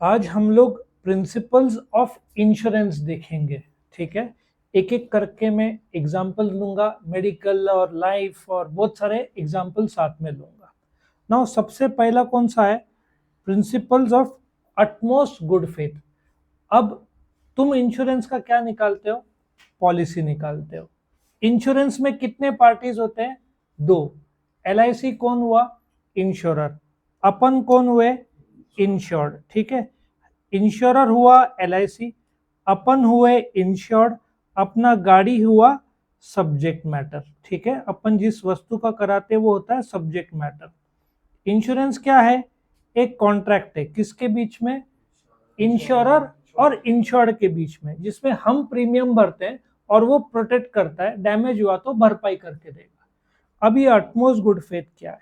आज हम लोग प्रिंसिपल्स ऑफ इंश्योरेंस देखेंगे। ठीक है, एक एक करके मैं एग्जांपल लूंगा, मेडिकल और लाइफ और बहुत सारे एग्जांपल साथ में लूंगा। नाउ सबसे पहला कौन सा है? Principles of utmost good faith. अब तुम इंश्योरेंस का क्या निकालते हो? पॉलिसी निकालते हो। इंश्योरेंस में कितने पार्टीज होते हैं? दो। एलआईसी कौन हुआ? इंश्योरर। अपन कौन हुए? इंश्योर्ड। ठीक है, इंश्योरर हुआ एलआईसी, अपन हुए इंश्योर्ड, अपना गाड़ी हुआ सब्जेक्ट मैटर। ठीक है, अपन जिस वस्तु का कराते वो होता है सब्जेक्ट मैटर। इंश्योरेंस क्या है? एक कॉन्ट्रैक्ट है, किसके बीच में? इंश्योरर और इंश्योर्ड के बीच में, जिसमें हम प्रीमियम भरते हैं और वो प्रोटेक्ट करता है, डैमेज हुआ तो भरपाई करके देगा। अब ये अटमोस्ट गुड फेथ क्या है?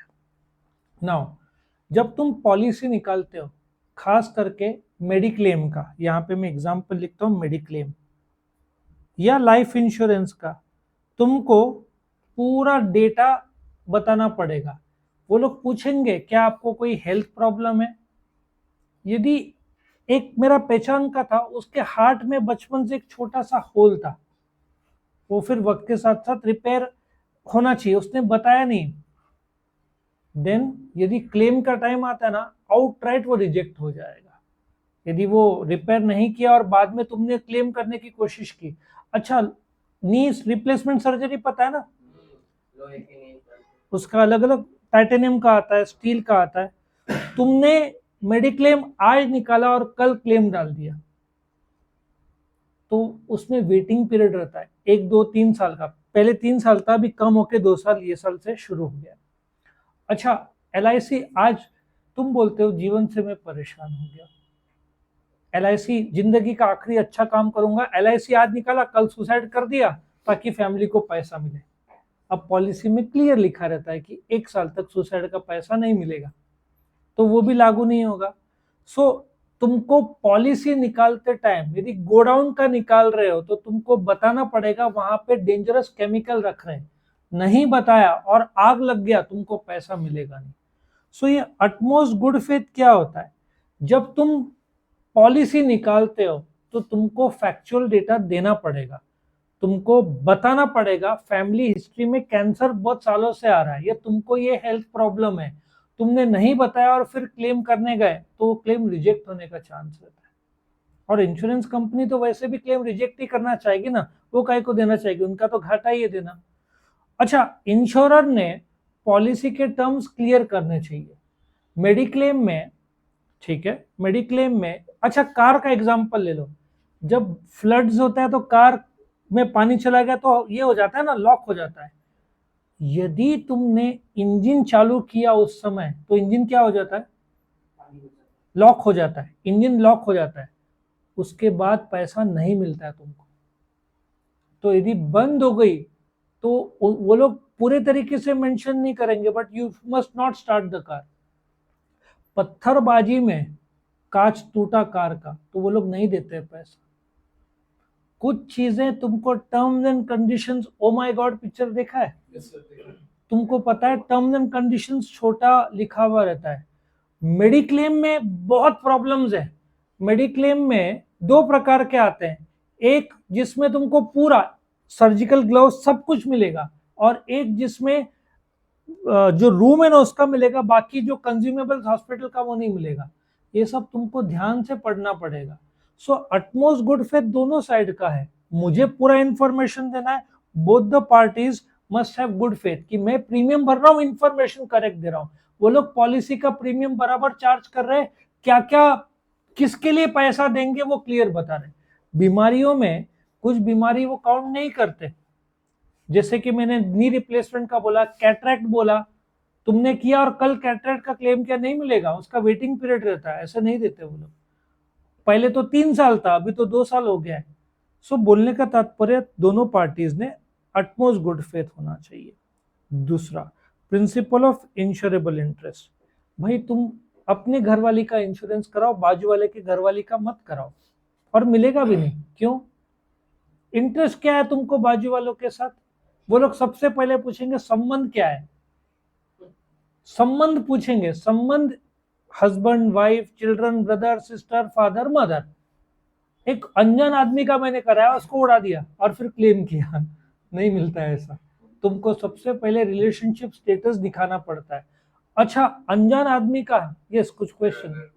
नाउ जब तुम पॉलिसी निकालते हो, खास करके मेडिक्लेम का, यहाँ पे मैं एग्जांपल लिखता हूँ मेडिक्लेम या लाइफ इंश्योरेंस का, तुमको पूरा डेटा बताना पड़ेगा। वो लोग पूछेंगे क्या आपको कोई हेल्थ प्रॉब्लम है? यदि एक मेरा पहचान का था, उसके हार्ट में बचपन से एक छोटा सा होल था, वो फिर वक्त के साथ साथ रिपेयर होना चाहिए, उसने बताया नहीं, देन यदि क्लेम का टाइम आता है ना, आउटराइट वो रिजेक्ट हो जाएगा। यदि वो रिपेयर नहीं किया और बाद में तुमने क्लेम करने की कोशिश की। अच्छा, नी रिप्लेसमेंट सर्जरी पता है ना? उसका अलग अलग, टाइटेनियम का आता है, स्टील का आता है। तुमने मेडिक्लेम आज निकाला और कल क्लेम डाल दिया, तो उसमें वेटिंग पीरियड रहता है 1 2 3 साल का। पहले 3 साल था, अभी कम होके 2 साल, ये साल से शुरू हो गया। अच्छा, एलआईसी आज तुम बोलते हो जीवन से मैं परेशान हो गया, एलआईसी जिंदगी का आखिरी अच्छा काम करूंगा, एलआईसी आज निकाला कल सुसाइड कर दिया ताकि फैमिली को पैसा मिले। अब पॉलिसी में क्लियर लिखा रहता है कि 1 साल तक सुसाइड का पैसा नहीं मिलेगा, तो वो भी लागू नहीं होगा। सो तुमको पॉलिसी निकालते टाइम यदि गोडाउन का निकाल रहे हो तो तुमको बताना पड़ेगा वहां पे डेंजरस केमिकल रख रहे हैं, नहीं बताया और आग लग गया, तुमको पैसा मिलेगा नहीं। सो ये अटमोस्ट गुड फेथ क्या होता है? जब तुम पॉलिसी निकालते हो तो तुमको फैक्चुअल डेटा देना पड़ेगा, तुमको बताना पड़ेगा फैमिली हिस्ट्री में कैंसर बहुत सालों से आ रहा है, या तुमको ये हेल्थ प्रॉब्लम है, तुमने नहीं बताया और फिर क्लेम करने गए तो क्लेम रिजेक्ट होने का चांस रहता है। और इंश्योरेंस कंपनी तो वैसे भी क्लेम रिजेक्ट ही करना चाहेगी ना, वो काहे को देना चाहेगी, उनका तो घाटा ही है देना। अच्छा, इंश्योरर ने पॉलिसी के टर्म्स क्लियर करने चाहिए मेडिक्लेम में। ठीक है, मेडिक्लेम में, अच्छा कार का एग्जांपल ले लो। जब फ्लड्स होता है तो कार में पानी चला गया तो ये हो जाता है ना, लॉक हो जाता है। यदि तुमने इंजन चालू किया उस समय तो इंजन क्या हो जाता है? लॉक हो जाता है, इंजन लॉक हो जाता है, उसके बाद पैसा नहीं मिलता है तुमको। तो यदि बंद हो गई तो वो लोग पूरे तरीके से मेंशन नहीं करेंगे, but you must not start the car. पत्थरबाजी में कांच टूटा कार का तो वो लोग नहीं देते पैसा। कुछ चीजें तुमको terms and conditions, oh my God picture देखा है? तुमको पता है टर्म्स एंड कंडीशंस छोटा लिखा हुआ रहता है। मेडिक्लेम में बहुत प्रॉब्लम्स है। मेडिक्लेम में दो प्रकार के आते हैं, एक जिसमें तुमको पूरा सर्जिकल ग्लव सब कुछ मिलेगा, और एक जिसमें जो रूम है ना उसका मिलेगा, बाकी जो कंज्यूमेबल्स हॉस्पिटल का वो नहीं मिलेगा। ये सब तुमको ध्यान से पढ़ना पड़ेगा। सो अटमोस्ट गुड फेथ दोनों साइड का है, मुझे पूरा इंफॉर्मेशन देना है, both the parties must have good faith कि मैं प्रीमियम भर रहा हूँ, इंफॉर्मेशन करेक्ट दे रहा हूँ। वो लोग पॉलिसी का प्रीमियम बराबर चार्ज कर रहे हैं, क्या क्या किसके लिए पैसा देंगे वो क्लियर बता रहे। बीमारियों में कुछ बीमारी वो काउंट नहीं करते, जैसे कि मैंने नी रिप्लेसमेंट का बोला, कैटरैक्ट बोला, तुमने किया और कल कैटरैक्ट का क्लेम क्या नहीं मिलेगा, उसका वेटिंग पीरियड रहता है, ऐसे नहीं देते वो लोग। पहले तो 3 साल था, अभी तो 2 साल हो गया है। सो बोलने का तात्पर्य दोनों पार्टीज ने अटमोस्ट गुड फेथ होना चाहिए। दूसरा, प्रिंसिपल ऑफ इंश्योरेबल इंटरेस्ट। भाई तुम अपने घरवाली का इंश्योरेंस कराओ, बाजू वाले के घरवाली का मत कराओ, और मिलेगा भी नहीं। क्यों? इंटरेस्ट क्या है तुमको बाजू वालों के साथ? वो लोग सबसे पहले पूछेंगे संबंध क्या है, संबंध पूछेंगे, संबंध husband, wife, children, brother, sister, father, mother. एक अनजान आदमी का मैंने कराया, उसको उड़ा दिया और फिर क्लेम किया। नहीं मिलता है ऐसा। तुमको सबसे पहले रिलेशनशिप स्टेटस दिखाना पड़ता है। अच्छा, अनजान आदमी का, यस, कुछ क्वेश्चन।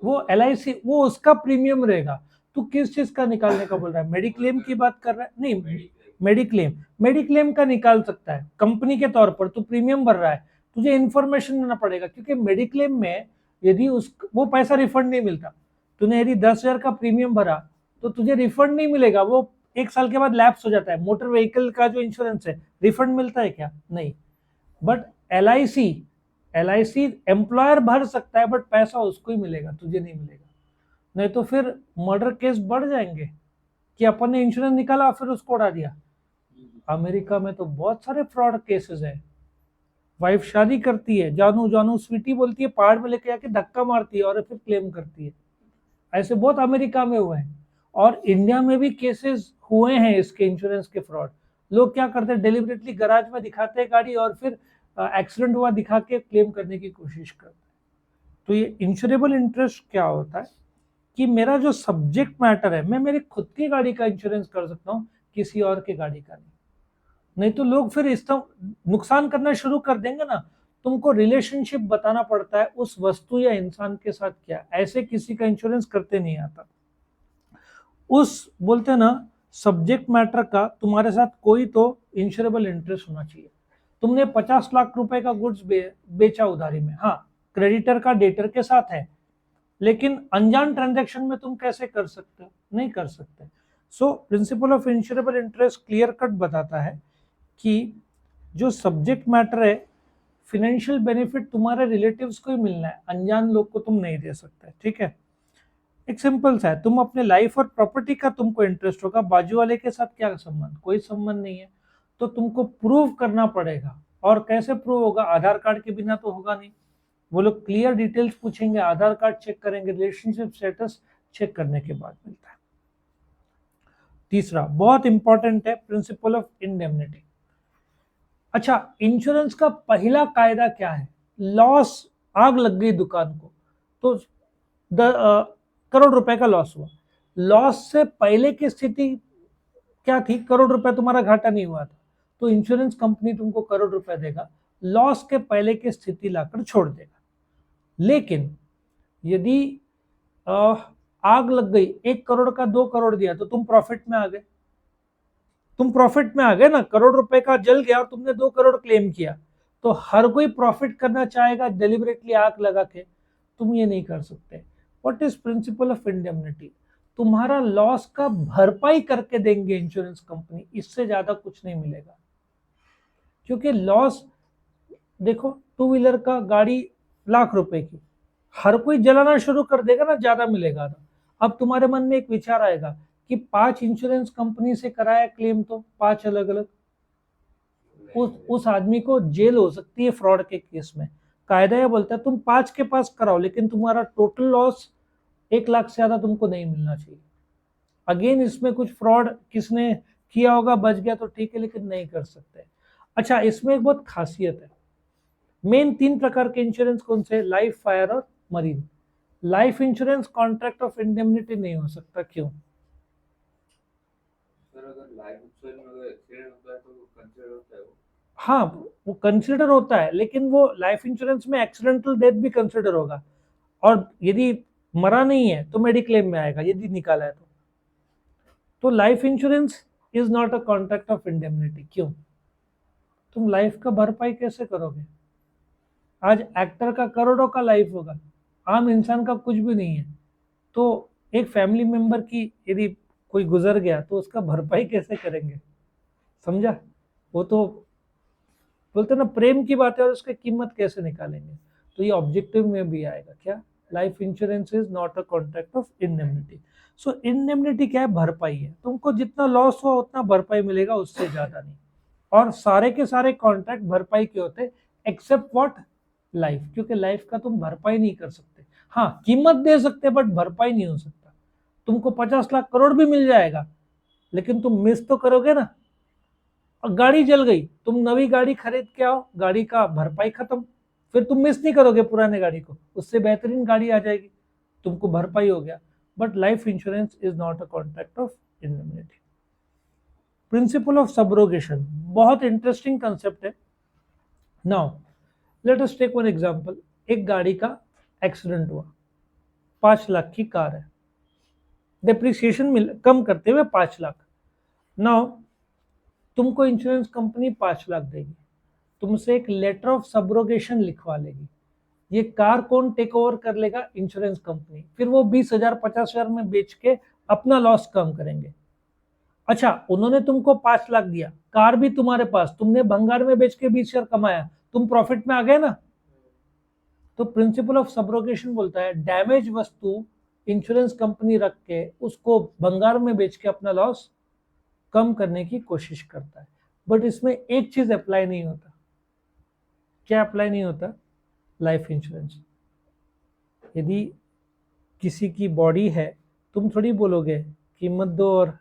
वो LIC, वो उसका प्रीमियम रहेगा। तू किस चीज का निकालने का बोल रहा है? मेडिक्लेम की बात कर रहा है? नहीं, मेडिक्लेम, मेडिक्लेम का निकाल सकता है कंपनी के तौर पर। तू प्रीमियम भर रहा है, तुझे इन्फॉर्मेशन देना पड़ेगा, क्योंकि मेडिक्लेम में यदि उस वो पैसा रिफंड नहीं मिलता। तूने यदि 10,000 का प्रीमियम भरा तो तुझे रिफंड नहीं मिलेगा, वो 1 साल के बाद लैप्स हो जाता है। मोटर व्हीकल का जो इंश्योरेंस है, रिफंड मिलता है क्या? नहीं। बट LIC एम्प्लॉयर भर सकता है, बट पैसा उसको ही मिलेगा, तुझे नहीं मिलेगा। नहीं तो फिर मर्डर केस बढ़ जाएंगे कि अपन ने इंश्योरेंस निकाला फिर उसको उड़ा दिया। अमेरिका में तो बहुत सारे फ्रॉड केसेस हैं। वाइफ शादी करती है, जानू जानू स्वीटी बोलती है, पहाड़ में लेके आके धक्का मारती है और फिर क्लेम करती है। ऐसे बहुत अमेरिका में हुए हैं, और इंडिया में भी केसेस हुए हैं इसके, इंश्योरेंस के फ्रॉड। लोग क्या करते हैं, डेलिबरेटली गैराज में दिखाते हैं गाड़ी और फिर एक्सीडेंट हुआ दिखा के क्लेम करने की कोशिश करते हैं। तो ये इंश्योरेबल इंटरेस्ट क्या होता है कि मेरा जो सब्जेक्ट मैटर है, मैं मेरी खुद की गाड़ी का इंश्योरेंस कर सकता हूँ, किसी और की गाड़ी का नहीं। नहीं तो लोग फिर इस नुकसान करना शुरू कर देंगे ना। तुमको रिलेशनशिप बताना पड़ता है उस वस्तु या इंसान के साथ क्या, ऐसे किसी का इंश्योरेंस करते नहीं आता। उस बोलते ना सब्जेक्ट मैटर का तुम्हारे साथ कोई तो इंश्योरेबल इंटरेस्ट होना चाहिए। तुमने 50 लाख रुपए का गुड्स बेचा उधारी में, हाँ, क्रेडिटर का डेटर के साथ है, लेकिन अनजान ट्रांजैक्शन में तुम कैसे कर सकते हो? नहीं कर सकते। So principle of insurable interest clear cut बताता है कि जो सब्जेक्ट मैटर है, फिनेंशियल बेनिफिट तुम्हारे रिलेटिव्स को ही मिलना है, अनजान लोग को तुम नहीं दे सकते। ठीक है, एक सिंपल सा है, तुम अपने लाइफ और प्रॉपर्टी का तुमको इंटरेस्ट होगा, बाजू वाले के साथ क्या संबंध? कोई संबंध नहीं है। तो तुमको प्रूव करना पड़ेगा, और कैसे प्रूव होगा? आधार कार्ड के बिना तो होगा नहीं। वो लोग क्लियर डिटेल्स पूछेंगे, आधार कार्ड चेक करेंगे, रिलेशनशिप स्टेटस चेक करने के बाद मिलता है। तीसरा बहुत इंपॉर्टेंट है, प्रिंसिपल ऑफ इंडेमनिटी। अच्छा, इंश्योरेंस का पहला कायदा क्या है? लॉस, आग लग गई दुकान को, तो करोड़ रुपए का लॉस हुआ। लॉस से पहले की स्थिति क्या थी? करोड़ रुपए तुम्हारा घाटा नहीं हुआ था, तो इंश्योरेंस कंपनी तुमको करोड़ रुपए देगा, लॉस के पहले की स्थिति लाकर छोड़ देगा। लेकिन यदि आग लग गई, 1 करोड़ का 2 करोड़ दिया, तो तुम प्रॉफिट में आ गए। तुम प्रॉफिट में आ गए ना, करोड़ रुपए का जल गया और तुमने 2 करोड़ क्लेम किया। तो हर कोई प्रॉफिट करना चाहेगा डेलिबरेटली आग लगा के, तुम ये नहीं कर सकते। What is principal of indemnity? तुम्हारा लॉस का भरपाई करके देंगे इंश्योरेंस कंपनी, इससे ज्यादा कुछ नहीं मिलेगा। क्योंकि लॉस, देखो, टू व्हीलर का गाड़ी लाख रुपए की, हर कोई जलाना शुरू कर देगा ना, ज्यादा मिलेगा ना। अब तुम्हारे मन में एक विचार आएगा कि 5 इंश्योरेंस कंपनी से कराया क्लेम, तो 5 अलग अलग, उस आदमी को जेल हो सकती है फ्रॉड के केस में। कायदा यह बोलता है तुम 5 के पास कराओ, लेकिन तुम्हारा टोटल लॉस 1 लाख से ज्यादा तुमको नहीं मिलना चाहिए। अगेन इसमें कुछ फ्रॉड किसने किया होगा, बच गया तो ठीक है, लेकिन नहीं कर सकते। अच्छा, इसमें एक बहुत खासियत है। मेन 3 प्रकार के इंश्योरेंस कौन से? लाइफ, फायर और marine. Life insurance contract of indemnity नहीं हो सकता, क्यों? सर अगर लाइफ इंश्योरेंस में अगर एक्सीडेंट होता है तो वो कंसिडर होता है वो? हाँ, वो कंसिडर होता है, लेकिन वो लाइफ इंश्योरेंस में एक्सीडेंटल डेथ भी कंसिडर होगा, और यदि मरा नहीं है तो मेडिक्लेम में आएगा, यदि निकाला है तो life insurance is not a contract of indemnity. क्यों? तुम लाइफ का भरपाई कैसे करोगे? आज एक्टर का करोड़ों का लाइफ होगा, आम इंसान का कुछ भी नहीं है। तो एक फैमिली मेंबर की यदि कोई गुजर गया तो उसका भरपाई कैसे करेंगे? समझा? वो तो बोलते ना प्रेम की बात है, और उसकी कीमत कैसे निकालेंगे? तो ये ऑब्जेक्टिव में भी आएगा क्या? Life insurance is not a contract of indemnity. So indemnity क्या है? भरपाई है। तुमको जितना लॉस हुआ उतना भरपाई मिलेगा, उससे ज्यादा नहीं। और सारे के सारे कॉन्ट्रैक्ट भरपाई के होते, एक्सेप्ट व्हाट? लाइफ, क्योंकि लाइफ का तुम भरपाई नहीं कर सकते। हाँ, कीमत दे सकते, बट भरपाई नहीं हो सकता। तुमको 50 लाख करोड़ भी मिल जाएगा, लेकिन तुम मिस तो करोगे ना। और गाड़ी जल गई, तुम नवी गाड़ी खरीद के आओ, गाड़ी का भरपाई खत्म, फिर तुम मिस नहीं करोगे पुराने गाड़ी को, उससे बेहतरीन गाड़ी आ जाएगी, तुमको भरपाई हो गया। But life insurance is not a contract of indemnity. Principle of subrogation बहुत इंटरेस्टिंग कंसेप्ट है। Now let us take one example, एक गाड़ी का एक्सीडेंट हुआ, 5 लाख की कार है, डेप्रिसिएशन कम करते हुए 5 लाख। नाउ तुमको इंश्योरेंस कंपनी 5 लाख देगी, तुमसे एक लेटर ऑफ सब्रोगेशन लिखवा लेगी। ये कार कौन टेक ओवर कर लेगा? Insurance company. फिर वो 20,000 50,000 में बेच के अपना लॉस कम करेंगे। अच्छा, उन्होंने तुमको 5 लाख दिया, कार भी तुम्हारे पास, तुमने भंगार में बेच के 20,000 कमाया, तुम प्रॉफिट में आ गए ना। तो प्रिंसिपल ऑफ सब्रोगेशन बोलता है डैमेज वस्तु इंश्योरेंस कंपनी रख के उसको भंगार में बेच के अपना लॉस कम करने की कोशिश करता है। बट इसमें एक चीज अप्लाई नहीं होता। क्या अप्लाई नहीं होता? Life insurance. यदि किसी की बॉडी है, तुम थोड़ी बोलोगे कीमत दो और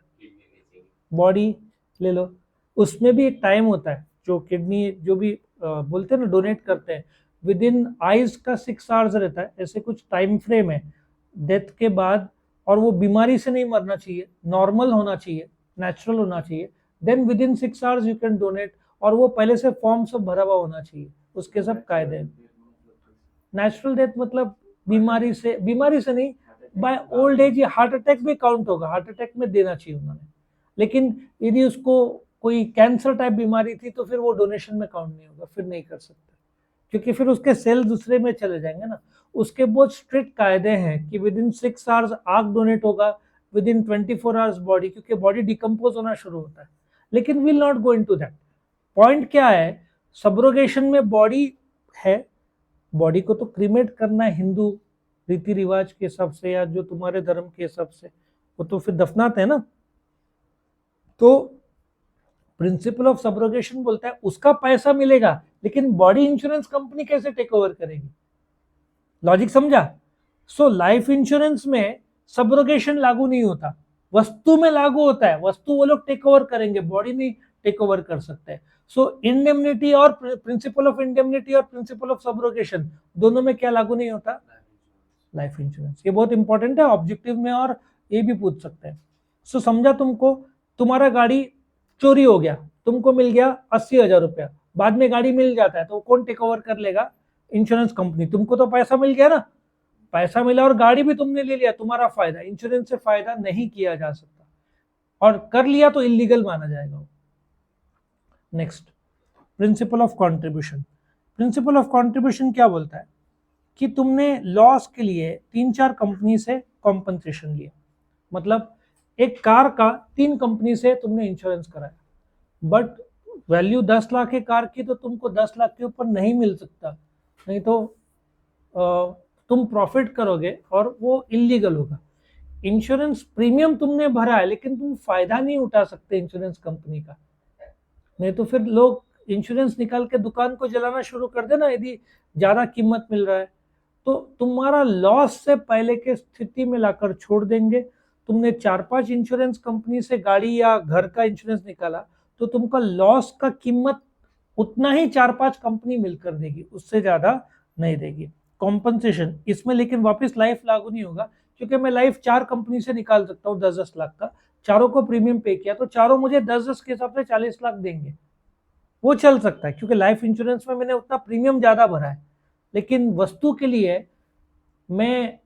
बॉडी ले लो। उसमें भी एक टाइम होता है, जो किडनी जो भी बोलते हैं ना डोनेट करते हैं, विद इन आइज का 6 आवर्स रहता है, ऐसे कुछ टाइम फ्रेम है डेथ के बाद। और वो बीमारी से नहीं मरना चाहिए, नॉर्मल होना चाहिए, नेचुरल होना चाहिए। Then within 6 hours you can donate, और वो पहले से फॉर्म सब भरा हुआ होना चाहिए, उसके सब कायदे हैं। नेचुरल डेथ मतलब बीमारी से नहीं, by old age. Heart attack भी काउंट होगा, हार्ट अटैक में देना चाहिए उन्होंने। लेकिन यदि उसको कोई कैंसर टाइप बीमारी थी तो फिर वो डोनेशन में काउंट नहीं होगा, फिर नहीं कर सकते, क्योंकि फिर उसके सेल दूसरे में चले जाएंगे ना। उसके बहुत स्ट्रिक्ट कायदे हैं कि विद इन 6 आवर्स आग डोनेट होगा, विद इन 24 आवर्स बॉडी, क्योंकि बॉडी डिकम्पोज होना शुरू होता है। लेकिन will not go into that. Point क्या है, सब्रोगेशन में बॉडी है, बॉडी को तो क्रीमेट करना है हिंदू रीति रिवाज के हिसाब से, या जो तुम्हारे धर्म के हिसाब से, वो तो फिर दफनाते हैं ना। तो प्रिंसिपल ऑफ सब्रोगेशन बोलता है उसका पैसा मिलेगा, लेकिन बॉडी इंश्योरेंस कंपनी कैसे टेक ओवर करेगी? लॉजिक समझा? सो लाइफ इंश्योरेंस में सब्रोगेशन लागू नहीं होता, वस्तु में लागू होता है। वस्तु वो लोग टेक ओवर करेंगे, बॉडी नहीं टेक ओवर कर सकते। सो इंडेमनिटी और प्रिंसिपल ऑफ इंडेमनिटी और प्रिंसिपल ऑफ सब्रोगेशन दोनों में क्या लागू नहीं होता? Life insurance. ये बहुत इंपॉर्टेंट है, ऑब्जेक्टिव में और ये भी पूछ सकते हैं। सो समझा तुमको, तुम्हारा गाड़ी चोरी हो गया, तुमको मिल गया 80,000 रुपया, बाद में गाड़ी मिल जाता है तो कौन टेक ओवर कर लेगा? Insurance company. तुमको तो पैसा मिल गया ना, पैसा मिला और गाड़ी भी तुमने ले लिया, तुम्हारा फायदा। इंश्योरेंस से फायदा नहीं किया जा सकता, और कर लिया तो इलीगल माना जाएगा। Next, principle of contribution. Principle of contribution क्या बोलता है कि तुमने लॉस के लिए 3-4 कंपनी से कॉम्पनसेशन लिया। मतलब एक कार का 3 कंपनी से तुमने इंश्योरेंस कराया, बट वैल्यू 10 लाख है कार की, तो तुमको 10 लाख के ऊपर नहीं मिल सकता, नहीं तो तुम प्रॉफिट करोगे और वो इलीगल होगा। इंश्योरेंस प्रीमियम तुमने भरा है, लेकिन तुम फायदा नहीं उठा सकते इंश्योरेंस कंपनी का, नहीं तो फिर लोग इंश्योरेंस निकाल के दुकान को जलाना शुरू कर देना यदि ज्यादा कीमत मिल रहा है। तो तुम्हारा लॉस से पहले के स्थिति में लाकर छोड़ देंगे। तुमने 4-5 इंश्योरेंस कंपनी से गाड़ी या घर का इंश्योरेंस निकाला, तो तुमका लॉस का कीमत उतना ही 4-5 कंपनी मिलकर देगी, उससे ज्यादा नहीं देगी। कॉम्पनसेशन इसमें लेकिन वापस लाइफ लागू नहीं होगा, क्योंकि मैं लाइफ 4 कंपनी से निकाल सकता हूँ 10-10 लाख का, चारों को प्रीमियम पे किया तो चारों मुझे 10-10 के हिसाब से 40 लाख देंगे, वो चल सकता है, क्योंकि लाइफ इंश्योरेंस में मैंने उतना प्रीमियम ज्यादा भरा है। लेकिन वस्तु के लिए मैं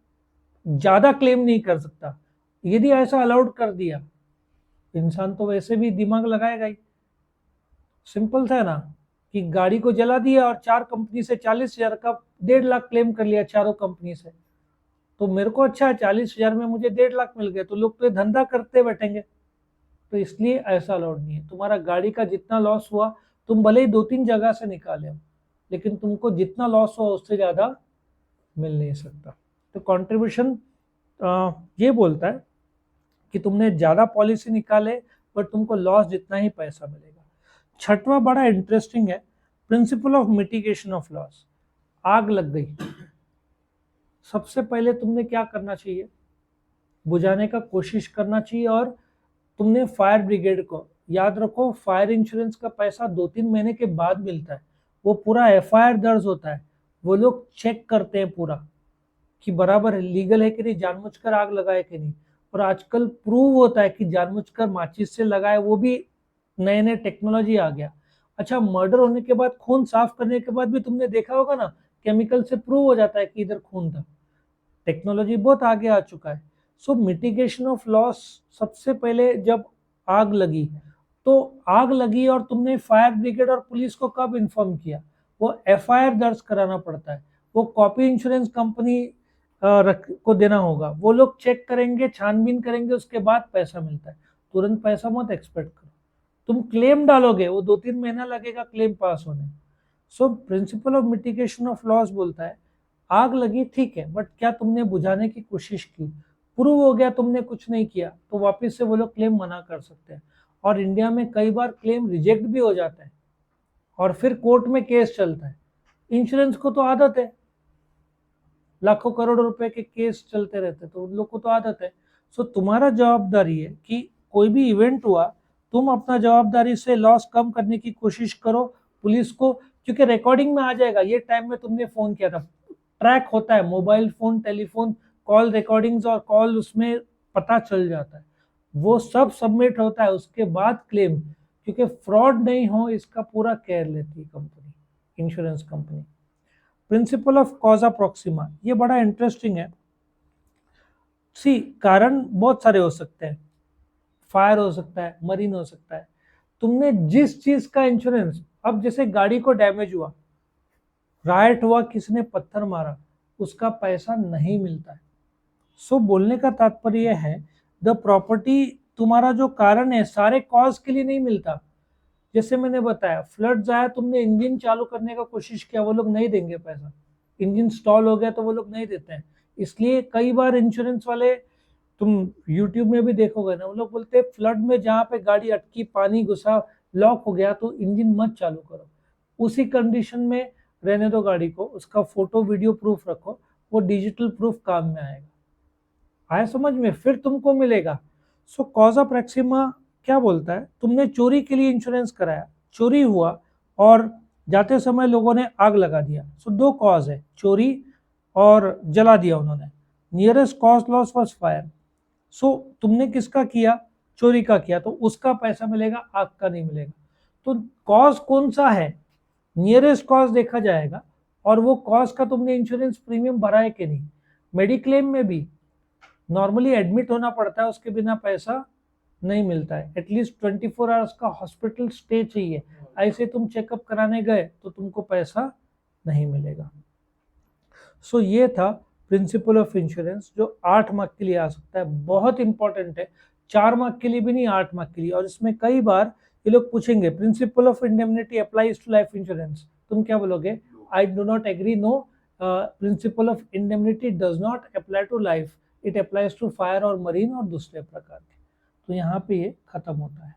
ज्यादा क्लेम नहीं कर सकता। यदि ऐसा अलाउड कर दिया, इंसान तो वैसे भी दिमाग लगाएगा ही। सिंपल था ना, कि गाड़ी को जला दिया और 4 कंपनी से 40,000 का 1.5 लाख क्लेम कर लिया चारों कंपनी से, तो मेरे को अच्छा है 40,000 में मुझे 1.5 लाख मिल गए, तो लोग तो ये धंधा करते बैठेंगे। तो इसलिए ऐसा अलाउड नहीं है। तुम्हारा गाड़ी का जितना लॉस हुआ, तुम भले ही 2-3 जगह से निकाले हो, लेकिन तुमको जितना लॉस हुआ उससे ज्यादा मिल नहीं सकता। तो कंट्रीब्यूशन ये बोलता है कि तुमने ज्यादा पॉलिसी निकाले, बट तुमको लॉस जितना ही पैसा मिलेगा। छठवां बड़ा इंटरेस्टिंग है, principal of mitigation of loss. आग लग गई, सबसे पहले तुमने क्या करना चाहिए? बुझाने का कोशिश करना चाहिए, और तुमने फायर ब्रिगेड को याद रखो फायर इंश्योरेंस का पैसा 2-3 महीने के बाद मिलता है, वो पूरा एफआईआर दर्ज होता है, वो लोग चेक करते हैं पूरा कि बराबर है, लीगल है कि नहीं, जानबूझकर आग लगाए कि नहीं। और आजकल प्रूव होता है कि जानबूझकर माचिस से लगाए, वो भी नए नए टेक्नोलॉजी आ गया। अच्छा, मर्डर होने के बाद खून साफ करने के बाद भी तुमने देखा होगा ना, केमिकल से प्रूव हो जाता है कि इधर खून था। टेक्नोलॉजी बहुत आगे आ चुका है। सो मिटिगेशन ऑफ लॉस, सबसे पहले जब आग लगी, तो आग लगी और तुमने फायर ब्रिगेड और पुलिस को कब इन्फॉर्म किया? वो एफआईआर दर्ज कराना पड़ता है, वो कॉपी इंश्योरेंस कंपनी को देना होगा, वो लोग चेक करेंगे, छानबीन करेंगे, उसके बाद पैसा मिलता है। तुरंत पैसा मत एक्सपेक्ट करो। तुम क्लेम डालोगे, वो 2-3 महीना लगेगा क्लेम पास होने। So principle of mitigation of loss बोलता है, आग लगी ठीक है, बट क्या तुमने बुझाने की कोशिश की? प्रूव हो गया तुमने कुछ नहीं किया, तो वापस से वो लोग क्लेम मना कर सकते हैं। और इंडिया में कई बार क्लेम रिजेक्ट भी हो जाता है और फिर कोर्ट में केस चलता है। इंश्योरेंस को तो आदत है, लाखों करोड़ों रुपए के केस चलते रहते, तो उन लोग को तो आदत है। सो तुम्हारा जवाबदारी है कि कोई भी इवेंट हुआ, तुम अपना जवाबदारी से लॉस कम करने की कोशिश करो। पुलिस को, क्योंकि रिकॉर्डिंग में आ जाएगा ये टाइम में तुमने फोन किया था, ट्रैक होता है, mobile phone, telephone call recordings और कॉल उसमें पता चल जाता है, वो सब सबमिट होता है। उसके बाद क्लेम, क्योंकि फ्रॉड नहीं हो इसका पूरा केयर लेती है company, insurance company. Principle of कॉजा Proxima, ये बड़ा इंटरेस्टिंग है। सी, कारण बहुत सारे हो सकते हैं, फायर हो सकता है, मरीन हो सकता है। तुमने जिस चीज का इंश्योरेंस, अब जैसे गाड़ी को डैमेज हुआ, राइट हुआ, किसी ने पत्थर मारा, उसका पैसा नहीं मिलता है। सो बोलने का तात्पर्य है, द प्रॉपर्टी, तुम्हारा जो कारण है सारे कॉज के लिए नहीं मिलता। जैसे मैंने बताया, फ्लड्स आया, तुमने इंजन चालू करने का कोशिश किया, वो लोग नहीं देंगे पैसा। इंजन स्टॉल हो गया तो वो लोग नहीं देते हैं। इसलिए कई बार इंश्योरेंस वाले, तुम यूट्यूब में भी देखोगे ना, वो लोग बोलते हैं फ्लड में जहाँ पे गाड़ी अटकी, पानी घुसा, लॉक हो गया, तो इंजन मत चालू करो, उसी कंडीशन में रहने दो गाड़ी को, उसका फोटो वीडियो प्रूफ रखो, वो डिजिटल प्रूफ काम में आएगा। आया समझ में? फिर तुमको मिलेगा। सो कॉजा प्रैक्सिमा क्या बोलता है, तुमने चोरी के लिए इंश्योरेंस कराया, चोरी हुआ और जाते समय लोगों ने आग लगा दिया। सो दो कॉज है, चोरी और जला दिया उन्होंने। Nearest cause loss was fire. So तुमने किसका किया? चोरी का किया, तो उसका पैसा मिलेगा, आग का नहीं मिलेगा। तो कॉज कौन सा है, नियरेस्ट कॉज देखा जाएगा, और वो कॉज का तुमने इंश्योरेंस प्रीमियम भरा है कि नहीं। मेडिक्लेम में भी नॉर्मली एडमिट होना पड़ता है, उसके बिना पैसा नहीं मिलता है, एटलीस्ट 24 आवर्स का हॉस्पिटल स्टे चाहिए। ऐसे तुम चेकअप कराने गए तो तुमको पैसा नहीं मिलेगा। सो ये था प्रिंसिपल ऑफ इंश्योरेंस, जो 8 मार्क के लिए आ सकता है, बहुत इंपॉर्टेंट है, 4 मार्क के लिए भी नहीं, 8 मार्क के लिए। और इसमें कई बार ये लोग पूछेंगे, principle of indemnity applies to life insurance, तुम क्या बोलोगे? I do not agree, no, principle of indemnity does not apply to life, it applies to fire और मरीन और दूसरे प्रकार के। तो यहाँ पे ये खत्म होता है।